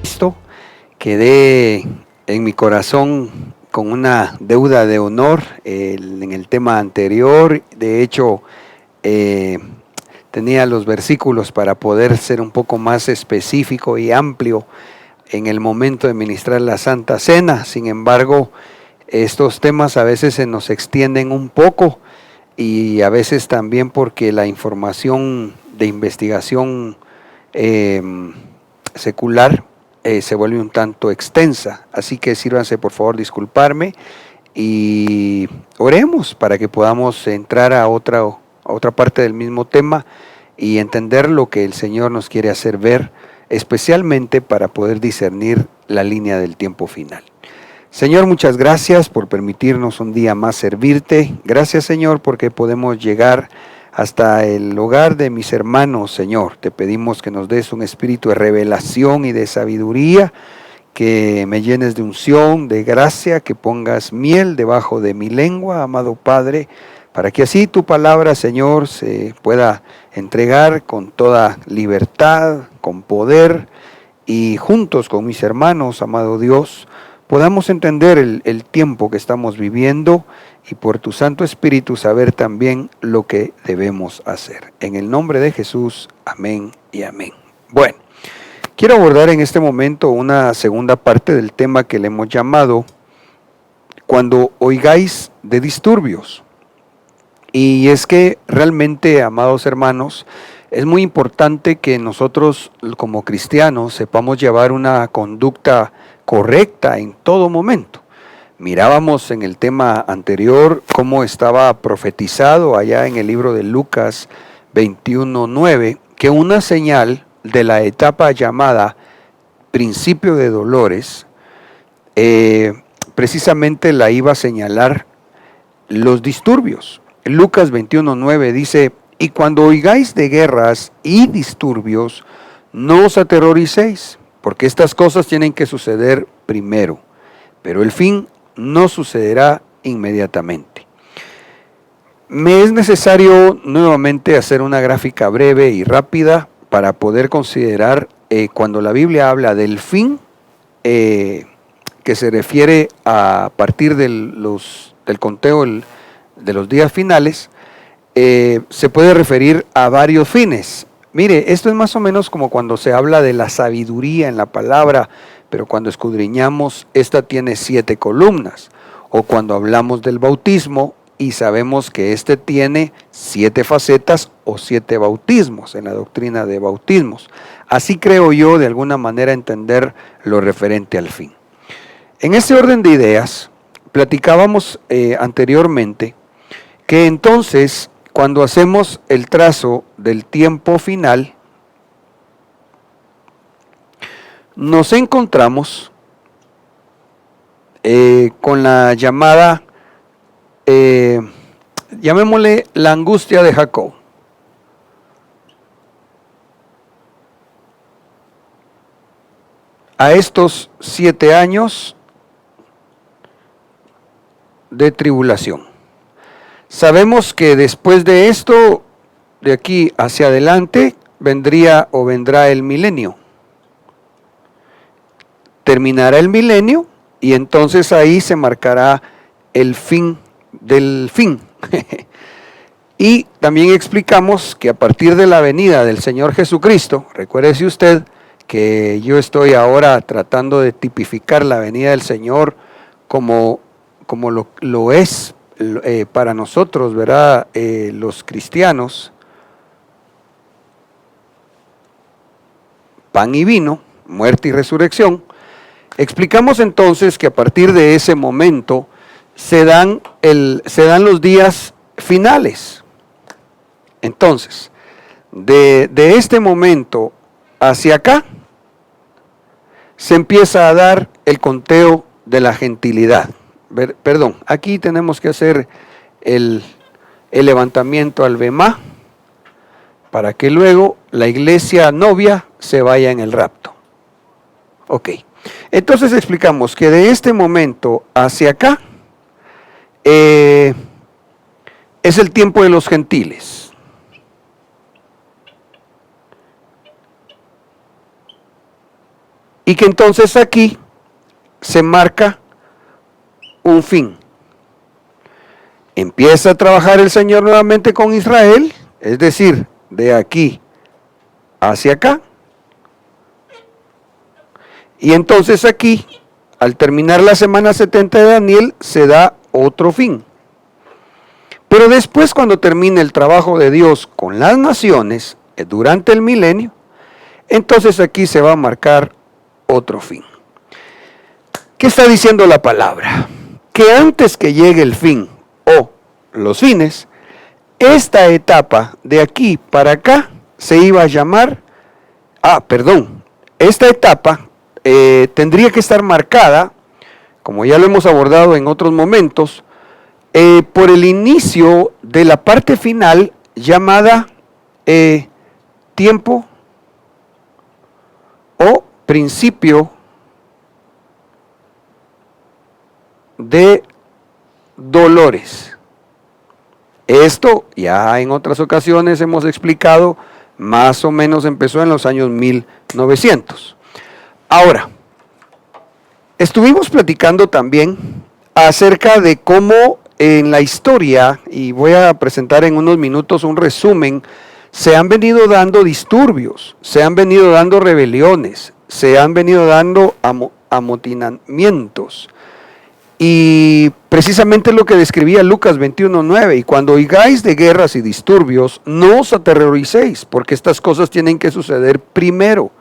Cristo, quedé en mi corazón con una deuda de honor en el tema anterior. De hecho, eh, tenía los versículos para poder ser un poco más específico y amplio en el momento de ministrar la Santa Cena. Sin embargo, estos temas a veces se nos extienden un poco y a veces también porque la información de investigación eh, secular se vuelve un tanto extensa. Así que sírvanse por favor disculparme y oremos para que podamos entrar a otra parte del mismo tema y entender lo que el Señor nos quiere hacer ver, especialmente para poder discernir la línea del tiempo final. Señor, muchas gracias por permitirnos un día más servirte. Gracias, Señor, porque podemos llegar hasta el hogar de mis hermanos, Señor. Te pedimos que nos des un espíritu de revelación y de sabiduría, que me llenes de unción, de gracia, que pongas miel debajo de mi lengua, amado Padre, para que así tu palabra, Señor, se pueda entregar con toda libertad, con poder, y juntos con mis hermanos, amado Dios, podamos entender el tiempo que estamos viviendo y por tu Santo Espíritu saber también lo que debemos hacer. En el nombre de Jesús, amén y amén. Bueno, quiero abordar en este momento una segunda parte del tema que le hemos llamado Cuando oigáis de disturbios. Y es que realmente, amados hermanos, es muy importante que nosotros como cristianos sepamos llevar una conducta correcta en todo momento. Mirábamos en el tema anterior cómo estaba profetizado allá en el libro de Lucas 21:9, que una señal de la etapa llamada principio de dolores, precisamente la iba a señalar los disturbios. Lucas 21:9 dice: y cuando oigáis de guerras y disturbios, no os aterroricéis, porque estas cosas tienen que suceder primero, pero el fin no sucederá inmediatamente. Me es necesario nuevamente hacer una gráfica breve y rápida para poder considerar cuando la Biblia habla del fin, que se refiere a partir del conteo de los días finales, se puede referir a varios fines. Mire, esto es más o menos como cuando se habla de la sabiduría en la palabra, pero cuando escudriñamos, esta tiene 7 columnas. O cuando hablamos del bautismo y sabemos que este tiene 7 facetas o 7 bautismos en la doctrina de bautismos. Así creo yo de alguna manera entender lo referente al fin. En ese orden de ideas, platicábamos anteriormente que entonces, cuando hacemos el trazo del tiempo final, nos encontramos con la llamada, llamémosle la angustia de Jacob. A estos 7 años de tribulación. Sabemos que después de esto, de aquí hacia adelante, vendrá el milenio. Terminará el milenio y entonces ahí se marcará el fin del fin. Y también explicamos que a partir de la venida del Señor Jesucristo, recuérdese usted que yo estoy ahora tratando de tipificar la venida del Señor como lo es para nosotros, ¿verdad? Los cristianos, pan y vino, muerte y resurrección. Explicamos entonces que a partir de ese momento se dan los días finales. Entonces, de este momento hacia acá, se empieza a dar el conteo de la gentilidad. Perdón, aquí tenemos que hacer el levantamiento al bemá para que luego la iglesia novia se vaya en el rapto. Ok, entonces explicamos que de este momento hacia acá es el tiempo de los gentiles. y que entonces aquí se marca un fin. Empieza a trabajar el Señor nuevamente con Israel, es decir, de aquí hacia acá. Y entonces aquí, al terminar la semana 70 de Daniel, se da otro fin. Pero después, cuando termine el trabajo de Dios con las naciones, durante el milenio, entonces aquí se va a marcar otro fin. ¿Qué está diciendo la palabra? Que antes que llegue el fin o los fines, esta etapa de aquí para acá se iba a llamar, esta etapa tendría que estar marcada, como ya lo hemos abordado en otros momentos, por el inicio de la parte final llamada tiempo o principio de dolores. Esto ya en otras ocasiones hemos explicado, más o menos empezó en los años 1900. Ahora, estuvimos platicando también acerca de cómo en la historia, y voy a presentar en unos minutos un resumen, se han venido dando disturbios, se han venido dando rebeliones, se han venido dando amotinamientos. Y precisamente lo que describía Lucas 21:9, y cuando oigáis de guerras y disturbios, no os aterroricéis, porque estas cosas tienen que suceder primero,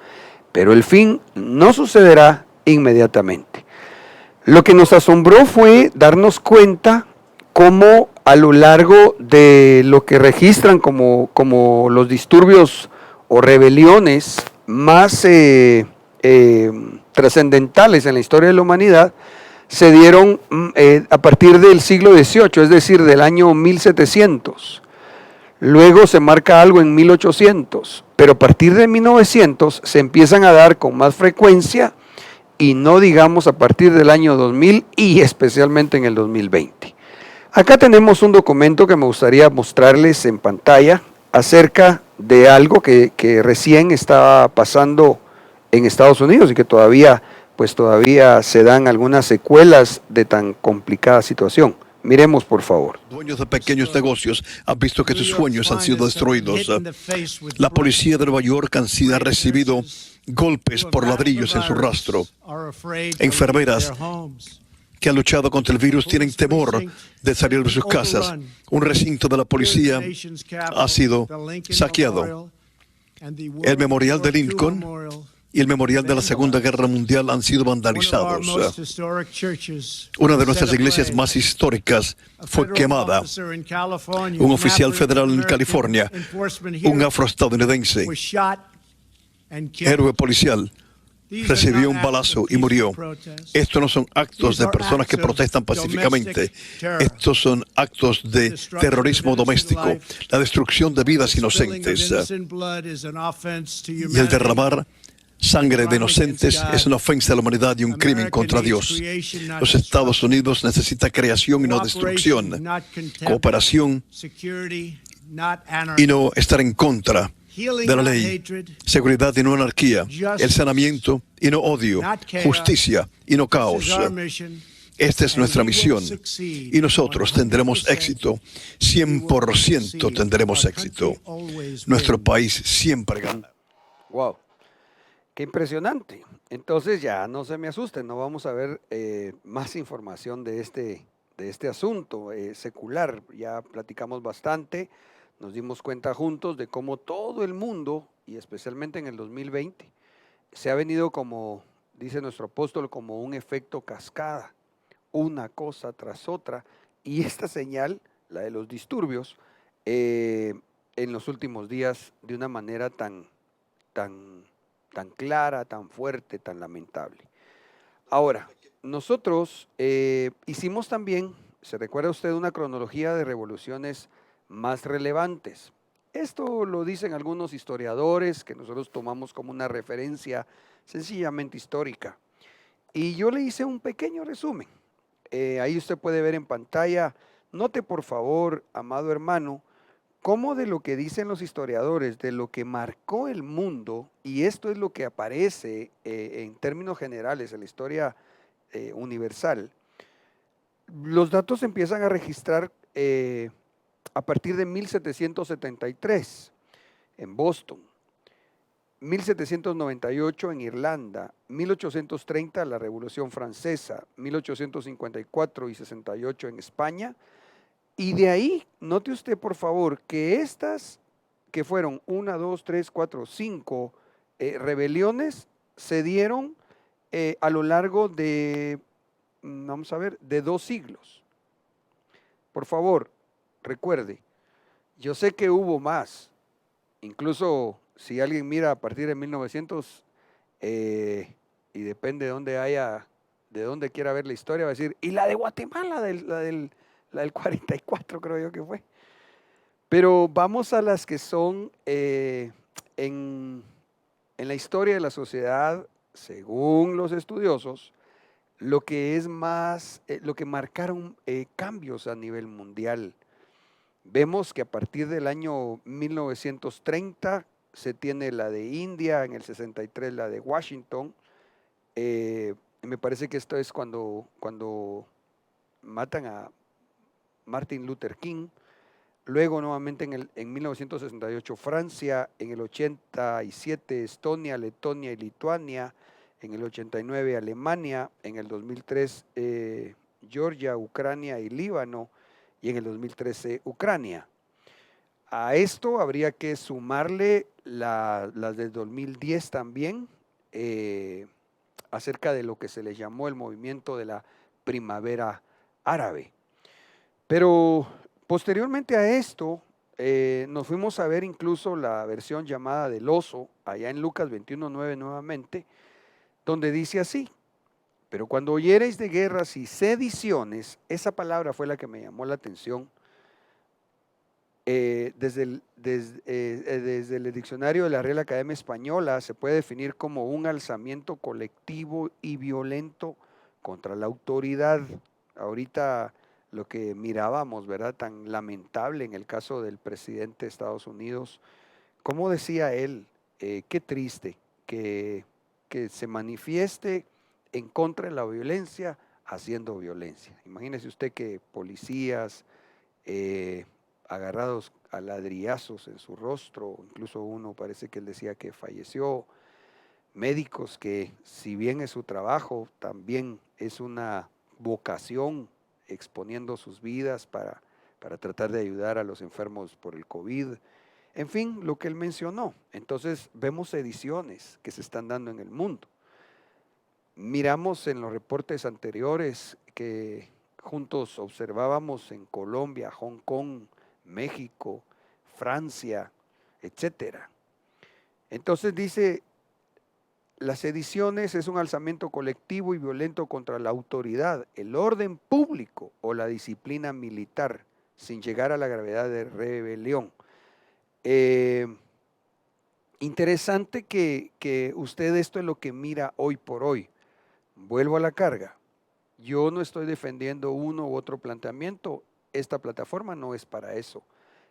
pero el fin no sucederá inmediatamente. Lo que nos asombró fue darnos cuenta cómo a lo largo de lo que registran como los disturbios o rebeliones más trascendentales en la historia de la humanidad, se dieron a partir del siglo XVIII, es decir, del año 1700. Luego se marca algo en 1800, pero a partir de 1900 se empiezan a dar con más frecuencia, y no digamos a partir del año 2000 y especialmente en el 2020. Acá tenemos un documento que me gustaría mostrarles en pantalla acerca de algo que recién está pasando en Estados Unidos y que todavía se dan algunas secuelas de tan complicada situación. Miremos, por favor. Dueños de pequeños negocios han visto que sus sueños han sido destruidos. La policía de Nueva York ha recibido golpes por ladrillos en su rastro. Enfermeras que han luchado contra el virus tienen temor de salir de sus casas. Un recinto de la policía ha sido saqueado. El memorial de Lincoln y el memorial de la Segunda Guerra Mundial han sido vandalizados. Una de nuestras iglesias más históricas fue quemada. Un oficial federal en California, un afroestadounidense, héroe policial, recibió un balazo y murió. Estos no son actos de personas que protestan pacíficamente. Estos son actos de terrorismo doméstico, la destrucción de vidas inocentes. Y el derramar sangre de inocentes es una ofensa a la humanidad y un crimen contra Dios. Los Estados Unidos necesitan creación y no destrucción, cooperación y no estar en contra de la ley, seguridad y no anarquía, el sanamiento y no odio, justicia y no caos. Esta es nuestra misión y nosotros tendremos éxito, 100% tendremos éxito. Nuestro país siempre gana. Wow. Qué impresionante. Entonces ya no se me asusten, no vamos a ver más información de este asunto secular. Ya platicamos bastante, nos dimos cuenta juntos de cómo todo el mundo, y especialmente en el 2020, se ha venido, como dice nuestro apóstol, como un efecto cascada, una cosa tras otra, y esta señal, la de los disturbios, en los últimos días de una manera tan clara, tan fuerte, tan lamentable. Ahora, nosotros hicimos también, ¿se recuerda usted una cronología de revoluciones más relevantes? Esto lo dicen algunos historiadores que nosotros tomamos como una referencia sencillamente histórica. Y yo le hice un pequeño resumen. Ahí usted puede ver en pantalla. Note por favor, amado hermano, cómo de lo que dicen los historiadores, de lo que marcó el mundo, y esto es lo que aparece en términos generales en la historia universal, los datos se empiezan a registrar a partir de 1773 en Boston, 1798 en Irlanda, 1830 la Revolución Francesa, 1854 y 68 en España. Y de ahí, note usted por favor que estas, que fueron 1, 2, 3, 4, 5 rebeliones, se dieron a lo largo de, vamos a ver, de 2 siglos. Por favor, recuerde, yo sé que hubo más, incluso si alguien mira a partir de 1900, y depende de dónde haya, de dónde quiera ver la historia, va a decir, y la de Guatemala, la del 44 creo yo que fue. Pero vamos a las que son en la historia de la sociedad, según los estudiosos, lo que es más, lo que marcaron cambios a nivel mundial. Vemos que a partir del año 1930 se tiene la de India, en el 63 la de Washington. Me parece que esto es cuando matan a Martin Luther King. Luego nuevamente en 1968 Francia, en el 87 Estonia, Letonia y Lituania, en el 89 Alemania, en el 2003 Georgia, Ucrania y Líbano, y en el 2013 Ucrania. A esto habría que sumarle las del 2010 también, acerca de lo que se le llamó el movimiento de la primavera árabe. Pero posteriormente a esto, nos fuimos a ver incluso la versión llamada del oso, allá en Lucas 21:9 nuevamente, donde dice así: pero cuando oyereis de guerras y sediciones, esa palabra fue la que me llamó la atención. Desde el diccionario de la Real Academia Española se puede definir como un alzamiento colectivo y violento contra la autoridad. Ahorita lo que mirábamos, ¿verdad? Tan lamentable en el caso del presidente de Estados Unidos. Como decía él, qué triste que se manifieste en contra de la violencia haciendo violencia. Imagínese usted que policías agarrados a ladrillazos en su rostro, incluso uno parece que él decía que falleció, médicos que si bien es su trabajo, también es una vocación exponiendo sus vidas para tratar de ayudar a los enfermos por el COVID. En fin, lo que él mencionó. Entonces vemos ediciones que se están dando en el mundo. Miramos en los reportes anteriores que juntos observábamos en Colombia, Hong Kong, México, Francia, etcétera. Entonces dice, las sediciones es un alzamiento colectivo y violento contra la autoridad, el orden público o la disciplina militar, sin llegar a la gravedad de rebelión. Interesante que usted esto es lo que mira hoy por hoy. Vuelvo a la carga. Yo no estoy defendiendo uno u otro planteamiento. Esta plataforma no es para eso.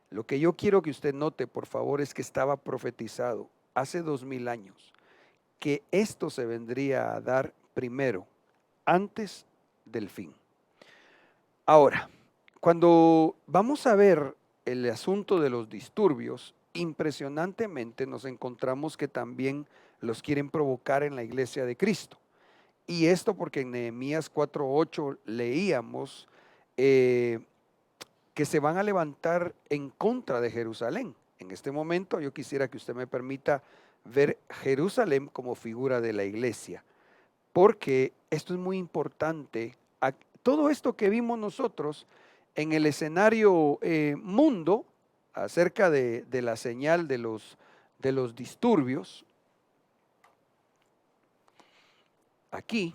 Lo que yo quiero que usted note, por favor, es que estaba profetizado hace 2000 años que esto se vendría a dar primero, antes del fin. Ahora, cuando vamos a ver el asunto de los disturbios, impresionantemente nos encontramos que también los quieren provocar en la iglesia de Cristo. Y esto porque en Nehemías 4:8 leíamos que se van a levantar en contra de Jerusalén. En este momento yo quisiera que usted me permita ver Jerusalén como figura de la iglesia, porque esto es muy importante. Todo esto que vimos nosotros en el escenario mundo, acerca de la señal de los disturbios, aquí,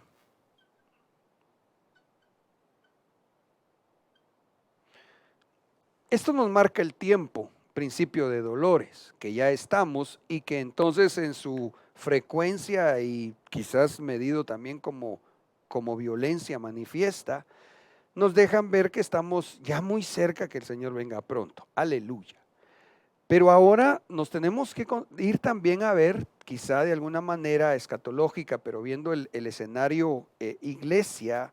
esto nos marca el tiempo, principio de dolores, que ya estamos y que entonces en su frecuencia y quizás medido también como violencia manifiesta, nos dejan ver que estamos ya muy cerca que el Señor venga pronto. Aleluya. Pero ahora nos tenemos que ir también a ver, quizá de alguna manera escatológica, pero viendo el escenario iglesia,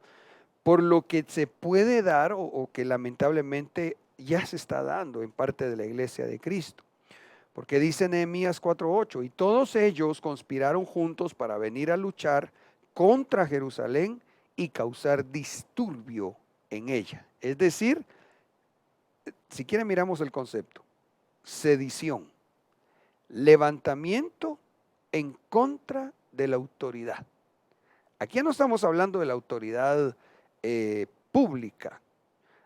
por lo que se puede dar o que lamentablemente ya se está dando en parte de la iglesia de Cristo. Porque dice Nehemías 4:8, y todos ellos conspiraron juntos para venir a luchar contra Jerusalén y causar disturbio en ella. Es decir, si quieren miramos el concepto, sedición, levantamiento en contra de la autoridad. Aquí no estamos hablando de la autoridad pública.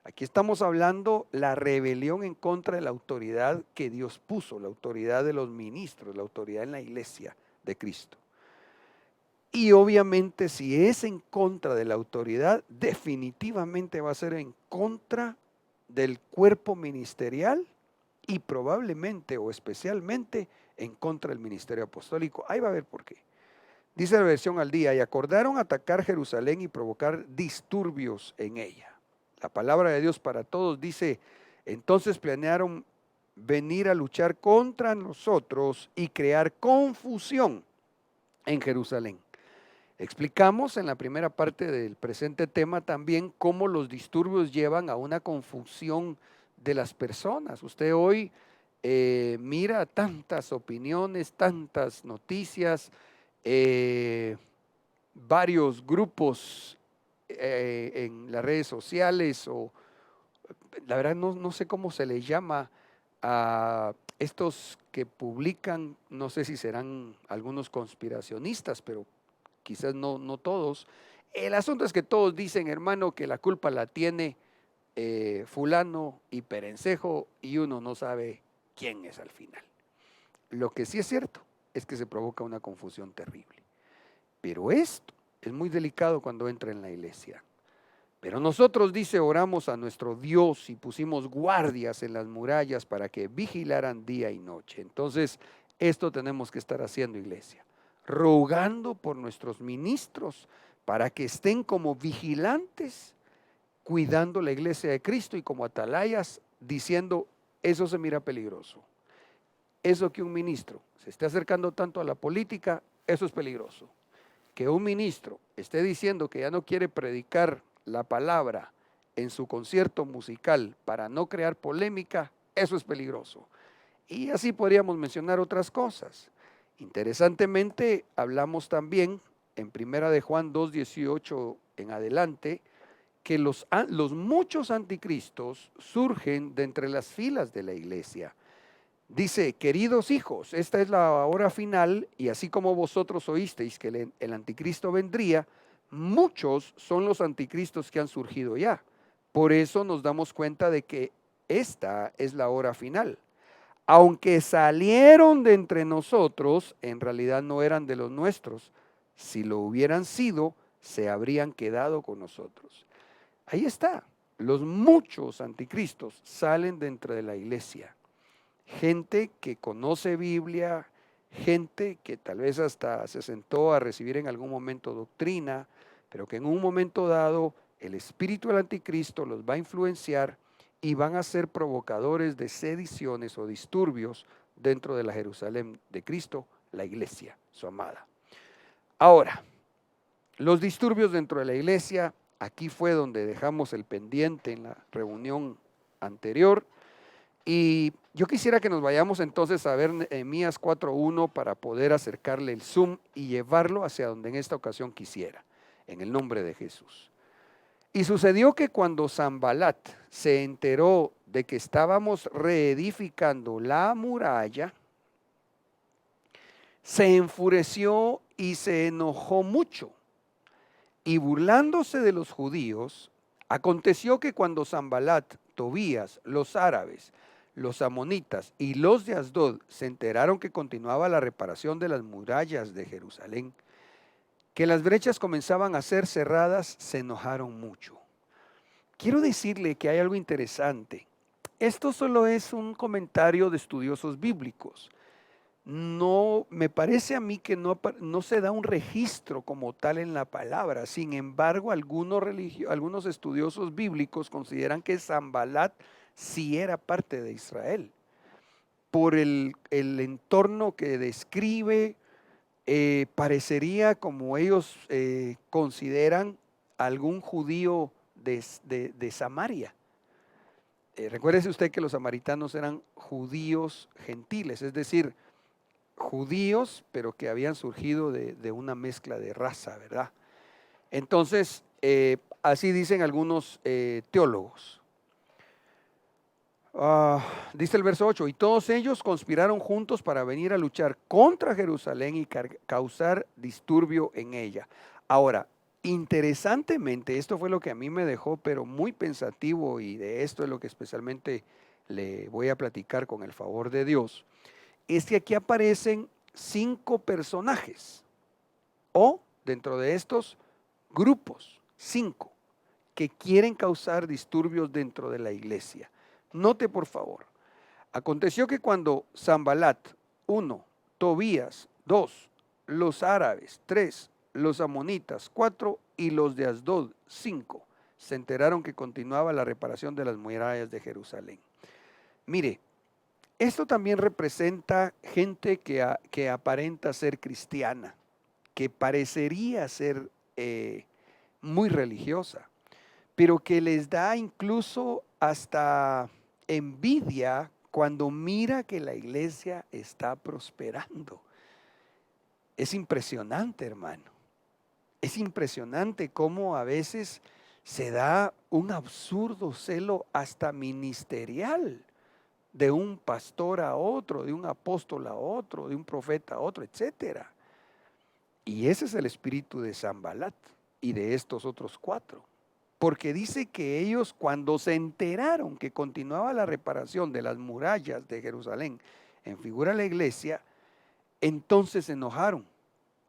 Aquí estamos hablando la rebelión en contra de la autoridad que Dios puso, la autoridad de los ministros, la autoridad en la iglesia de Cristo. Y obviamente si es en contra de la autoridad, definitivamente va a ser en contra del cuerpo ministerial y probablemente o especialmente en contra del ministerio apostólico. Ahí va a ver por qué. Dice la versión al día, y acordaron atacar Jerusalén y provocar disturbios en ella. La palabra de Dios para todos dice, entonces planearon venir a luchar contra nosotros y crear confusión en Jerusalén. Explicamos en la primera parte del presente tema también cómo los disturbios llevan a una confusión de las personas. Usted hoy mira tantas opiniones, tantas noticias, varios grupos en las redes sociales o la verdad no sé cómo se les llama a estos que publican, no sé si serán algunos conspiracionistas, pero quizás no todos. El asunto es que todos dicen, hermano, que la culpa la tiene fulano y perencejo y uno no sabe quién es al final. Lo que sí es cierto es que se provoca una confusión terrible. Pero esto es muy delicado cuando entra en la iglesia. Pero nosotros, dice, oramos a nuestro Dios y pusimos guardias en las murallas para que vigilaran día y noche. Entonces, esto tenemos que estar haciendo, iglesia, rogando por nuestros ministros para que estén como vigilantes, cuidando la iglesia de Cristo y como atalayas, diciendo, eso se mira peligroso. Eso que un ministro se esté acercando tanto a la política, eso es peligroso. Que un ministro esté diciendo que ya no quiere predicar la palabra en su concierto musical para no crear polémica, eso es peligroso. Y así podríamos mencionar otras cosas. Interesantemente, hablamos también en Primera de Juan 2:18 en adelante, que los muchos anticristos surgen de entre las filas de la iglesia. Dice, queridos hijos, esta es la hora final, y así como vosotros oísteis que el anticristo vendría, muchos son los anticristos que han surgido ya. Por eso nos damos cuenta de que esta es la hora final. Aunque salieron de entre nosotros, en realidad no eran de los nuestros. Si lo hubieran sido, se habrían quedado con nosotros. Ahí está. Los muchos anticristos salen de entre de la iglesia. Gente que conoce Biblia, gente que tal vez hasta se sentó a recibir en algún momento doctrina, pero que en un momento dado el espíritu del anticristo los va a influenciar y van a ser provocadores de sediciones o disturbios dentro de la Jerusalén de Cristo, la iglesia, su amada. Ahora, los disturbios dentro de la iglesia, aquí fue donde dejamos el pendiente en la reunión anterior. Y yo quisiera que nos vayamos entonces a ver Nehemías 4:1 para poder acercarle el zoom y llevarlo hacia donde en esta ocasión quisiera, en el nombre de Jesús. Y sucedió que cuando Sanbalat se enteró de que estábamos reedificando la muralla, se enfureció y se enojó mucho. Y burlándose de los judíos, aconteció que cuando Sanbalat, Tobías, los árabes, los amonitas y los de Asdod se enteraron que continuaba la reparación de las murallas de Jerusalén, que las brechas comenzaban a ser cerradas, se enojaron mucho. Quiero decirle que hay algo interesante. Esto solo es un comentario de estudiosos bíblicos. No, me parece a mí que no se da un registro como tal en la palabra. Sin embargo, algunos estudiosos bíblicos consideran que Sanbalat sí era parte de Israel. por el entorno que describe, parecería, como ellos consideran, algún judío de Samaria. Recuérdese usted que los samaritanos eran judíos gentiles, es decir, judíos, pero que habían surgido de una mezcla de raza, ¿verdad? Entonces, así dicen algunos teólogos. Dice el verso 8, y todos ellos conspiraron juntos para venir a luchar contra Jerusalén y causar disturbio en ella. Ahora, interesantemente, esto fue lo que a mí me dejó, pero muy pensativo, y de esto es lo que especialmente le voy a platicar con el favor de Dios, es que aquí aparecen 5 personajes, o dentro de estos grupos, 5, que quieren causar disturbios dentro de la iglesia. Note por favor, aconteció que cuando Sanbalat, 1, Tobías, 2, los árabes, 3, los amonitas, 4 y los de Asdod, 5, se enteraron que continuaba la reparación de las murallas de Jerusalén. Mire, esto también representa gente que aparenta ser cristiana, que parecería ser muy religiosa, pero que les da incluso hasta envidia cuando mira que la iglesia está prosperando. Es impresionante, hermano. Es impresionante cómo a veces se da un absurdo celo hasta ministerial, de un pastor a otro, de un apóstol a otro, de un profeta a otro, etcétera. Y ese es el espíritu de Sanbalat y de estos otros 4. Porque dice que ellos, cuando se enteraron que continuaba la reparación de las murallas de Jerusalén en figura de la iglesia, entonces se enojaron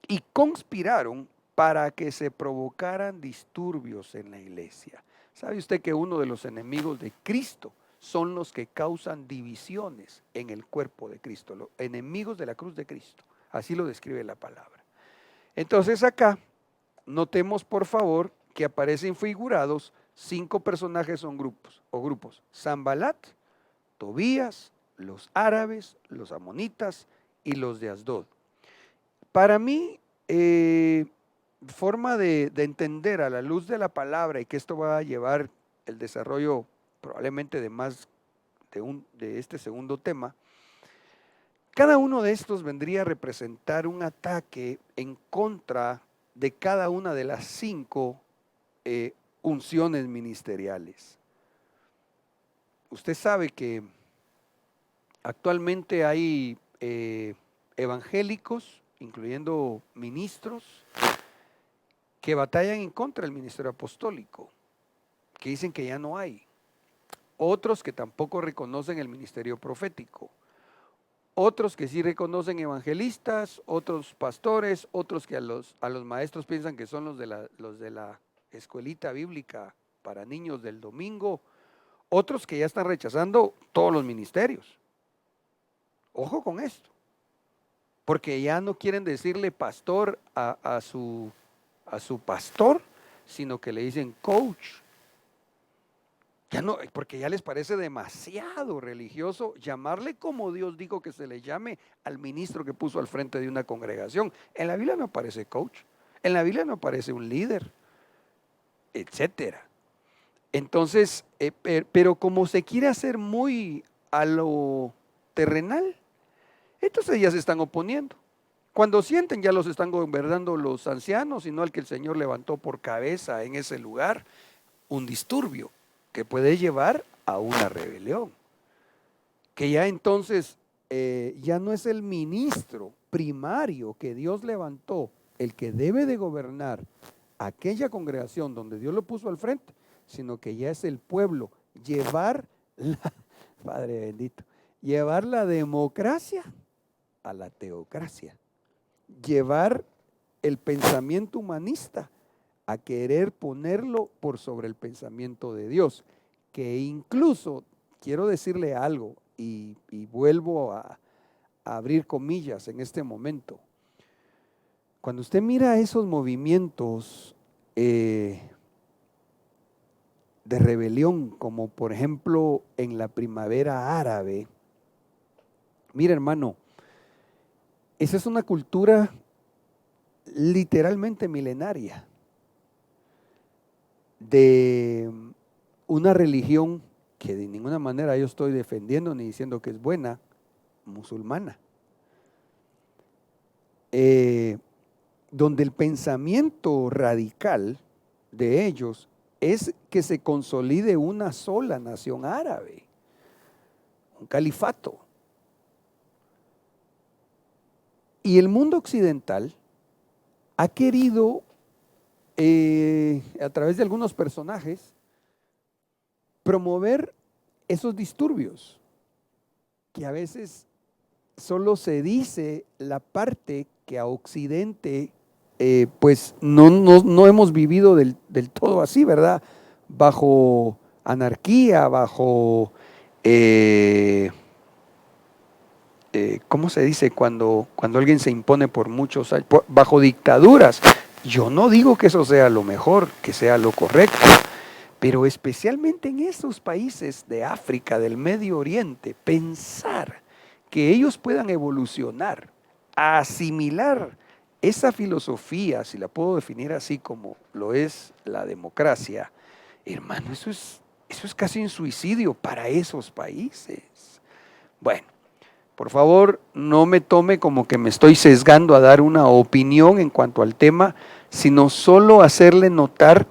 y conspiraron para que se provocaran disturbios en la iglesia. ¿Sabe usted que uno de los enemigos de Cristo son los que causan divisiones en el cuerpo de Cristo? Los enemigos de la cruz de Cristo. Así lo describe la palabra. Entonces acá, notemos por favor que aparecen figurados 5 personajes o grupos. Sanbalat, Tobías, los árabes, los amonitas y los de Asdod. Para mí, forma de entender a la luz de la palabra, y que esto va a llevar el desarrollo probablemente de más de este segundo tema, cada uno de estos vendría a representar un ataque en contra de cada una de las 5 unciones ministeriales. Usted sabe que actualmente hay evangélicos, incluyendo ministros, que batallan en contra del ministerio apostólico, que dicen que ya no hay. Otros que tampoco reconocen el ministerio profético. Otros que sí reconocen evangelistas, otros pastores, otros que a los maestros piensan que son los de la escuelita bíblica para niños del domingo, otros que ya están rechazando todos los ministerios. Ojo con esto, porque ya no quieren decirle pastor a su pastor, sino que le dicen coach. Ya no, porque ya les parece demasiado religioso llamarle como Dios dijo que se le llame al ministro que puso al frente de una congregación. En la Biblia no aparece coach, en la Biblia no aparece un líder, etcétera. Entonces, pero como se quiere hacer muy a lo terrenal, entonces ya se están oponiendo. Cuando sienten, ya los están gobernando los ancianos, y no al que el Señor levantó por cabeza en ese lugar, un disturbio que puede llevar a una rebelión, que ya entonces ya no es el ministro primario que Dios levantó el que debe de gobernar aquella congregación donde Dios lo puso al frente, sino que ya es el pueblo Padre bendito, llevar la democracia a la teocracia, llevar el pensamiento humanista a querer ponerlo por sobre el pensamiento de Dios, que incluso, quiero decirle algo, y vuelvo a abrir comillas en este momento, cuando usted mira esos movimientos de rebelión, como por ejemplo en la primavera árabe, Mira, hermano, esa es una cultura literalmente milenaria de una religión que de ninguna manera yo estoy defendiendo ni diciendo que es buena, musulmana, donde el pensamiento radical de ellos es que se consolide una sola nación árabe, un califato. Y el mundo occidental ha querido, a través de algunos personajes, promover esos disturbios, que a veces solo se dice la parte que a Occidente, pues no hemos vivido del todo así, ¿verdad? Bajo anarquía, bajo, ¿cómo se dice? Cuando alguien se impone por muchos años, bajo dictaduras. Yo no digo que eso sea lo mejor, que sea lo correcto, pero especialmente en esos países de África, del Medio Oriente, pensar que ellos puedan evolucionar, asimilar esa filosofía, si la puedo definir así como lo es la democracia, hermano, eso es casi un suicidio para esos países. Bueno, por favor, no me tome como que me estoy sesgando a dar una opinión en cuanto al tema, sino solo hacerle notar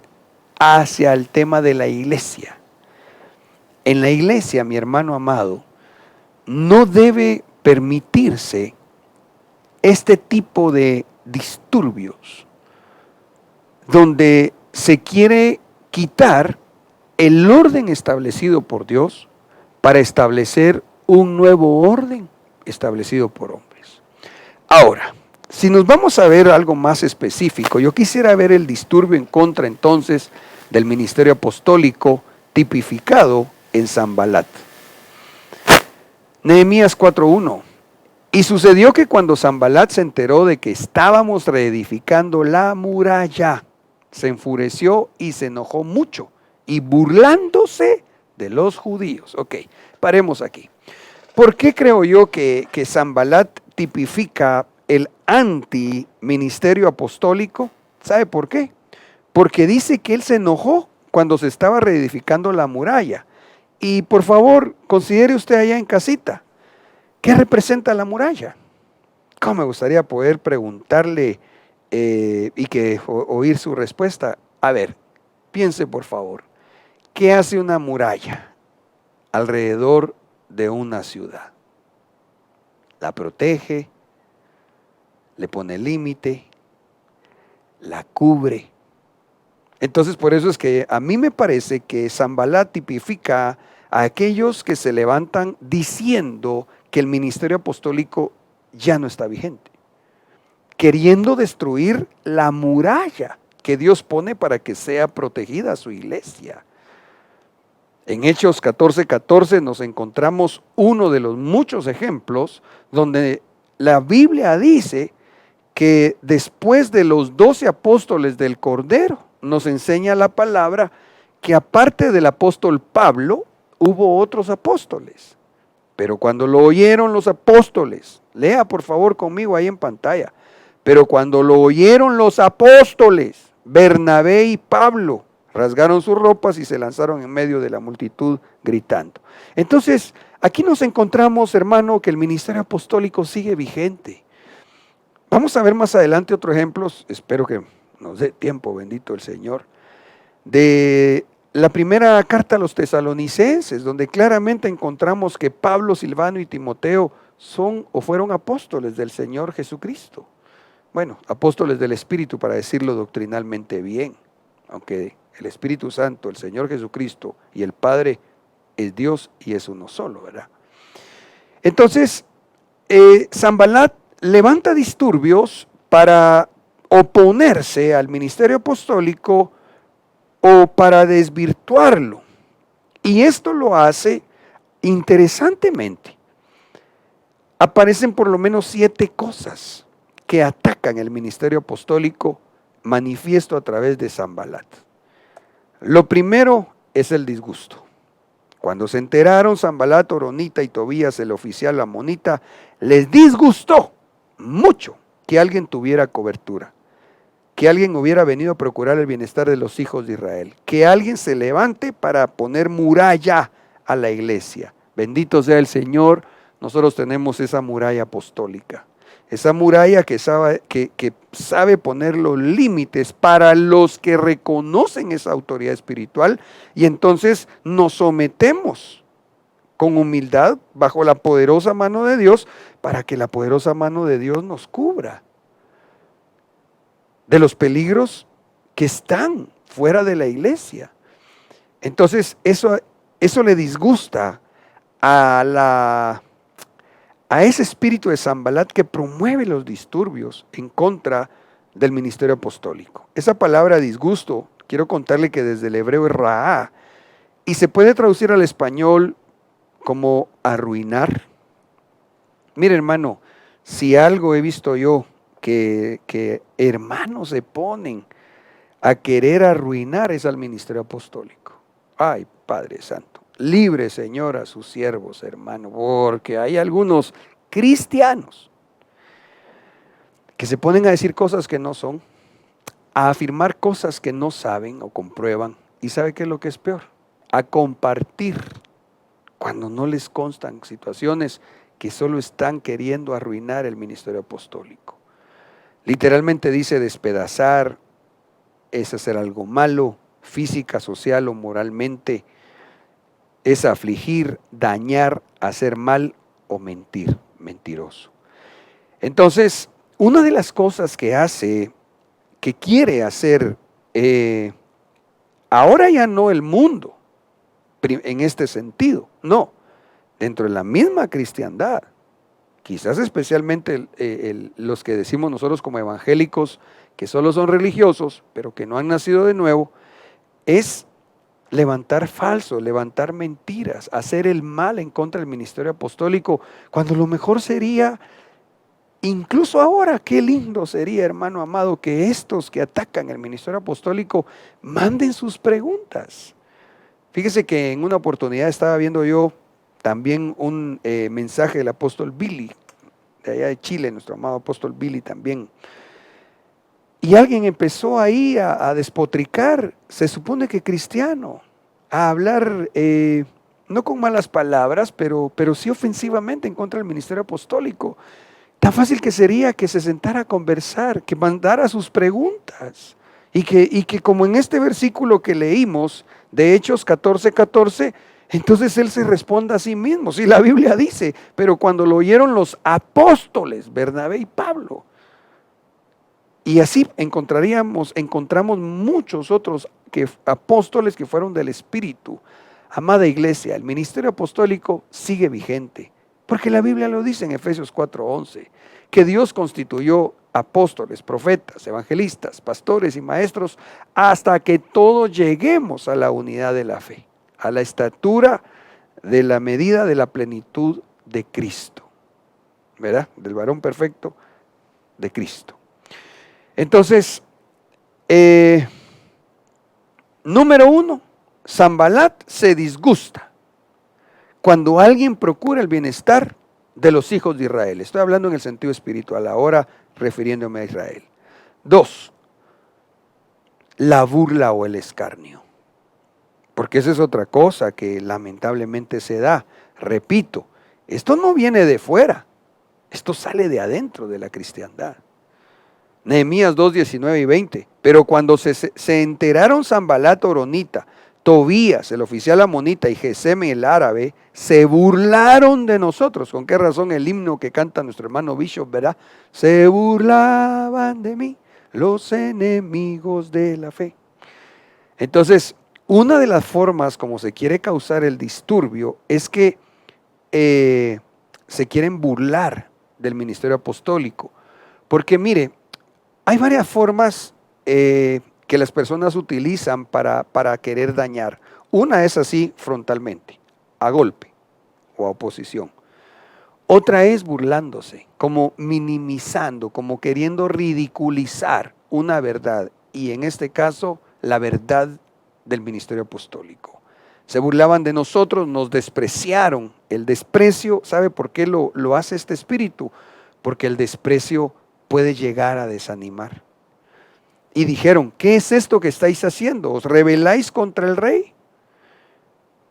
hacia el tema de la iglesia. En la iglesia, mi hermano amado, no debe permitirse este tipo de disturbios donde se quiere quitar el orden establecido por Dios para establecer un nuevo orden establecido por hombres. Ahora, si nos vamos a ver algo más específico, yo quisiera ver el disturbio en contra entonces del ministerio apostólico tipificado en Sanbalat. Nehemías 4:1. Y sucedió que cuando Sanbalat se enteró de que estábamos reedificando la muralla, se enfureció y se enojó mucho, y burlándose de los judíos. Ok, paremos aquí. ¿Por qué creo yo que Sanbalat tipifica el anti-ministerio apostólico? ¿Sabe por qué? Porque dice que él se enojó cuando se estaba reedificando la muralla. Y por favor, considere usted allá en casita, ¿qué representa la muralla? ¿Cómo me gustaría poder preguntarle y que oír su respuesta? A ver, piense por favor, ¿qué hace una muralla alrededor de una ciudad? La protege, le pone límite, la cubre. Entonces, por eso es que a mí me parece que Sanbalat tipifica a aquellos que se levantan diciendo que el ministerio apostólico ya no está vigente, queriendo destruir la muralla que Dios pone para que sea protegida su iglesia. En Hechos 14:14 nos encontramos uno de los muchos ejemplos donde la Biblia dice que después de los 12 apóstoles del Cordero, nos enseña la palabra que aparte del apóstol Pablo, hubo otros apóstoles. Pero cuando lo oyeron los apóstoles, lea por favor conmigo ahí en pantalla, pero cuando lo oyeron los apóstoles, Bernabé y Pablo, rasgaron sus ropas y se lanzaron en medio de la multitud gritando. Entonces, aquí nos encontramos, hermano, que el ministerio apostólico sigue vigente. Vamos a ver más adelante otros ejemplos, espero que nos dé tiempo, bendito el Señor, de la primera carta a los tesalonicenses, donde claramente encontramos que Pablo, Silvano y Timoteo son o fueron apóstoles del Señor Jesucristo. Bueno, apóstoles del Espíritu para decirlo doctrinalmente bien, aunque el Espíritu Santo, el Señor Jesucristo y el Padre es Dios y es uno solo, ¿verdad? Entonces, Sanbalat levanta disturbios para oponerse al ministerio apostólico o para desvirtuarlo. Y esto lo hace interesantemente. Aparecen por lo menos 7 cosas que atacan el ministerio apostólico manifiesto a través de Sanbalat. Lo primero es el disgusto. Cuando se enteraron Sanbalat, Horonita y Tobías, el oficial amonita, les disgustó mucho que alguien tuviera cobertura, que alguien hubiera venido a procurar el bienestar de los hijos de Israel, que alguien se levante para poner muralla a la iglesia. Bendito sea el Señor, nosotros tenemos esa muralla apostólica, esa muralla que sabe poner los límites para los que reconocen esa autoridad espiritual, y entonces nos sometemos con humildad bajo la poderosa mano de Dios, para que la poderosa mano de Dios nos cubra de los peligros que están fuera de la iglesia. Entonces eso le disgusta a ese espíritu de Sanbalat que promueve los disturbios en contra del ministerio apostólico. Esa palabra disgusto, quiero contarle que desde el hebreo es raá, y se puede traducir al español como arruinar. Mire, hermano, si algo he visto yo, que hermanos se ponen a querer arruinar, es al ministerio apostólico. Ay, Padre Santo, libre, Señor, a sus siervos, hermano, porque hay algunos cristianos que se ponen a decir cosas que no son, a afirmar cosas que no saben o comprueban, y ¿sabe qué es lo que es peor? A compartir cuando no les constan situaciones que solo están queriendo arruinar el ministerio apostólico. Literalmente dice despedazar, es hacer algo malo, física, social o moralmente, es afligir, dañar, hacer mal o mentir, mentiroso. Entonces, una de las cosas que hace, que quiere hacer, ahora ya no el mundo, en este sentido, no, dentro de la misma cristiandad, quizás especialmente los que decimos nosotros como evangélicos, que solo son religiosos, pero que no han nacido de nuevo, es levantar falsos, levantar mentiras, hacer el mal en contra del ministerio apostólico, cuando lo mejor sería, incluso ahora, qué lindo sería, hermano amado, que estos que atacan el ministerio apostólico manden sus preguntas. Fíjese que en una oportunidad estaba viendo yo también un mensaje del apóstol Billy, de allá de Chile, nuestro amado apóstol Billy también. Y alguien empezó ahí a despotricar, se supone que cristiano, a hablar, no con malas palabras, pero sí ofensivamente en contra del ministerio apostólico. Tan fácil que sería que se sentara a conversar, que mandara sus preguntas, y que como en este versículo que leímos, de Hechos 14:14, entonces él se responda a sí mismo. Sí, la Biblia dice, pero cuando lo oyeron los apóstoles, Bernabé y Pablo, y así encontramos muchos otros apóstoles que fueron del Espíritu. Amada iglesia, el ministerio apostólico sigue vigente, porque la Biblia lo dice en Efesios 4:11, que Dios constituyó apóstoles, profetas, evangelistas, pastores y maestros, hasta que todos lleguemos a la unidad de la fe, a la estatura de la medida de la plenitud de Cristo, ¿verdad? Del varón perfecto de Cristo. Entonces, número 1, Sanbalat se disgusta cuando alguien procura el bienestar de los hijos de Israel. Estoy hablando en el sentido espiritual, ahora refiriéndome a Israel. 2, la burla o el escarnio. Porque esa es otra cosa que lamentablemente se da. Repito, esto no viene de fuera, esto sale de adentro de la cristiandad. Nehemías 2:19 y 20. Pero cuando se enteraron Sanbalat horonita, Tobías, el oficial amonita, y Gesem el árabe, se burlaron de nosotros. ¿Con qué razón el himno que canta nuestro hermano Bishop, verdad? Se burlaban de mí los enemigos de la fe. Entonces, una de las formas como se quiere causar el disturbio es que se quieren burlar del ministerio apostólico. Porque mire, hay varias formas que las personas utilizan para querer dañar. Una es así frontalmente, a golpe o a oposición. Otra es burlándose, como minimizando, como queriendo ridiculizar una verdad. Y en este caso, la verdad del ministerio apostólico. Se burlaban de nosotros, nos despreciaron. El desprecio, ¿sabe por qué lo hace este espíritu? Porque el desprecio puede llegar a desanimar. Y dijeron, ¿qué es esto que estáis haciendo? ¿Os rebeláis contra el rey?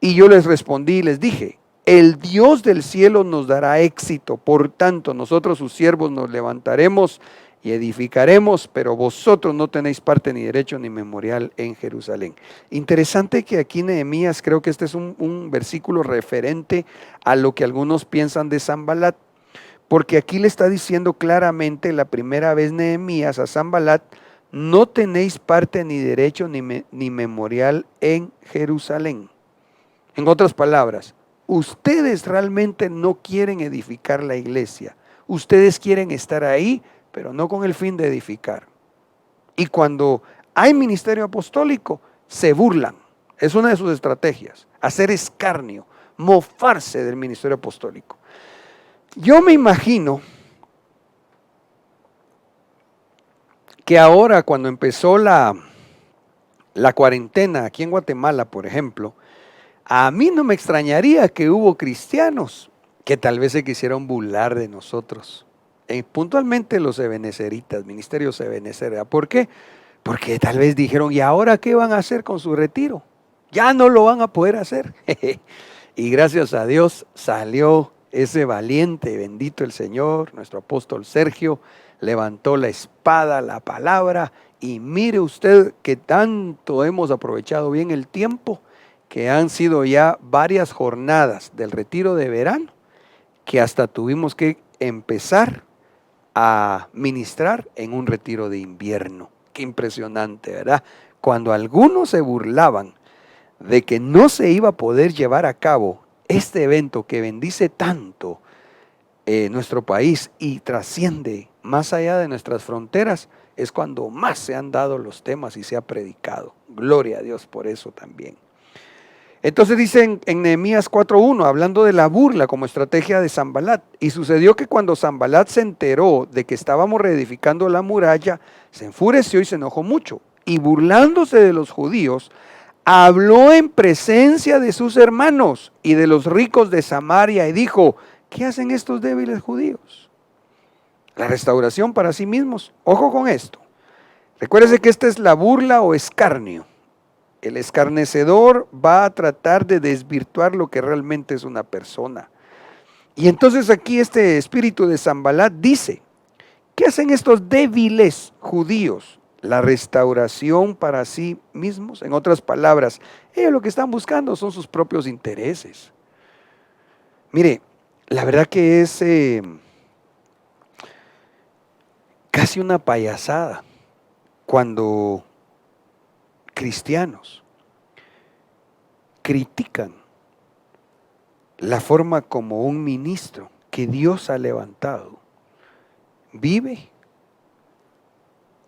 Y yo les respondí y les dije, el Dios del cielo nos dará éxito, por tanto nosotros sus siervos nos levantaremos y edificaremos, pero vosotros no tenéis parte ni derecho ni memorial en Jerusalén. Interesante que aquí Nehemías, creo que este es un versículo referente a lo que algunos piensan de Sanbalat, porque aquí le está diciendo claramente la primera vez Nehemías a Sanbalat, no tenéis parte ni derecho ni memorial en Jerusalén. En otras palabras, ustedes realmente no quieren edificar la iglesia. Ustedes quieren estar ahí, pero no con el fin de edificar. Y cuando hay ministerio apostólico, se burlan. Es una de sus estrategias, hacer escarnio, mofarse del ministerio apostólico. Yo me imagino que ahora cuando empezó la cuarentena aquí en Guatemala, por ejemplo, a mí no me extrañaría que hubo cristianos que tal vez se quisieron burlar de nosotros. Puntualmente los ebenezeritas, ministerios ebenezer. ¿Por qué? Porque tal vez dijeron, ¿y ahora qué van a hacer con su retiro? Ya no lo van a poder hacer. Y gracias a Dios salió ese valiente, bendito el Señor, nuestro apóstol Sergio, levantó la espada, la palabra, y mire usted que tanto hemos aprovechado bien el tiempo, que han sido ya varias jornadas del retiro de verano, que hasta tuvimos que empezar a ministrar en un retiro de invierno. Qué impresionante, ¿verdad? Cuando algunos se burlaban de que no se iba a poder llevar a cabo este evento que bendice tanto nuestro país y trasciende más allá de nuestras fronteras, es cuando más se han dado los temas y se ha predicado. Gloria a Dios por eso también. Entonces dicen en Nehemías 4:1, hablando de la burla como estrategia de Sanbalat, y sucedió que cuando Sanbalat se enteró de que estábamos reedificando la muralla, se enfureció y se enojó mucho, y burlándose de los judíos, habló en presencia de sus hermanos y de los ricos de Samaria y dijo, ¿qué hacen estos débiles judíos? La restauración para sí mismos. Ojo con esto. Recuérdese que esta es la burla o escarnio. El escarnecedor va a tratar de desvirtuar lo que realmente es una persona. Y entonces aquí este espíritu de Sanbalat dice, ¿qué hacen estos débiles judíos? La restauración para sí mismos. En otras palabras, ellos lo que están buscando son sus propios intereses. Mire, la verdad que es casi una payasada cuando cristianos critican la forma como un ministro que Dios ha levantado vive,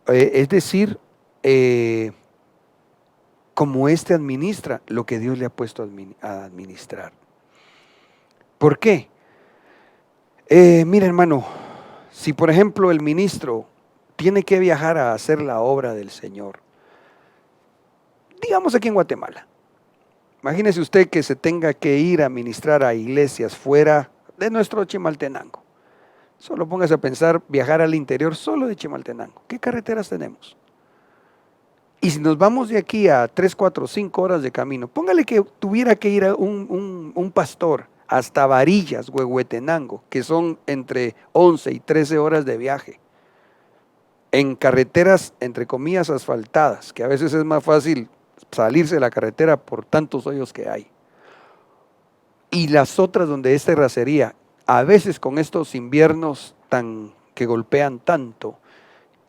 es decir, como éste administra lo que Dios le ha puesto a administrar. ¿Por qué? Mira, hermano, si por ejemplo el ministro tiene que viajar a hacer la obra del Señor, digamos aquí en Guatemala, imagínese usted que se tenga que ir a ministrar a iglesias fuera de nuestro Chimaltenango. Solo póngase a pensar viajar al interior solo de Chimaltenango. ¿Qué carreteras tenemos? Y si nos vamos de aquí a 3, 4, 5 horas de camino, póngale que tuviera que ir a un pastor hasta Varillas, Huehuetenango, que son entre 11 y 13 horas de viaje, en carreteras, entre comillas, asfaltadas, que a veces es más fácil salirse de la carretera por tantos hoyos que hay. Y las otras donde es terracería, a veces con estos inviernos que golpean tanto,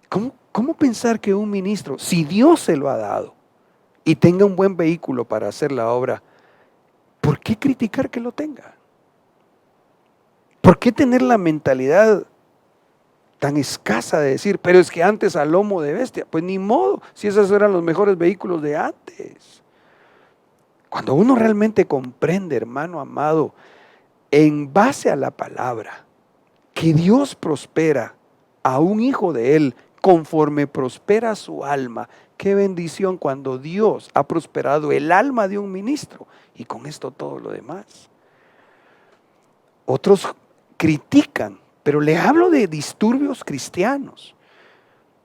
¿cómo pensar que un ministro, si Dios se lo ha dado y tenga un buen vehículo para hacer la obra, ¿por qué criticar que lo tenga? ¿Por qué tener la mentalidad tan escasa de decir, pero es que antes a lomo de bestia? Pues ni modo, si esos eran los mejores vehículos de antes. Cuando uno realmente comprende, hermano amado, en base a la palabra, que Dios prospera a un hijo de Él conforme prospera su alma, Qué bendición cuando Dios ha prosperado el alma de un ministro y con esto todo lo demás. Otros critican, pero le hablo de disturbios cristianos.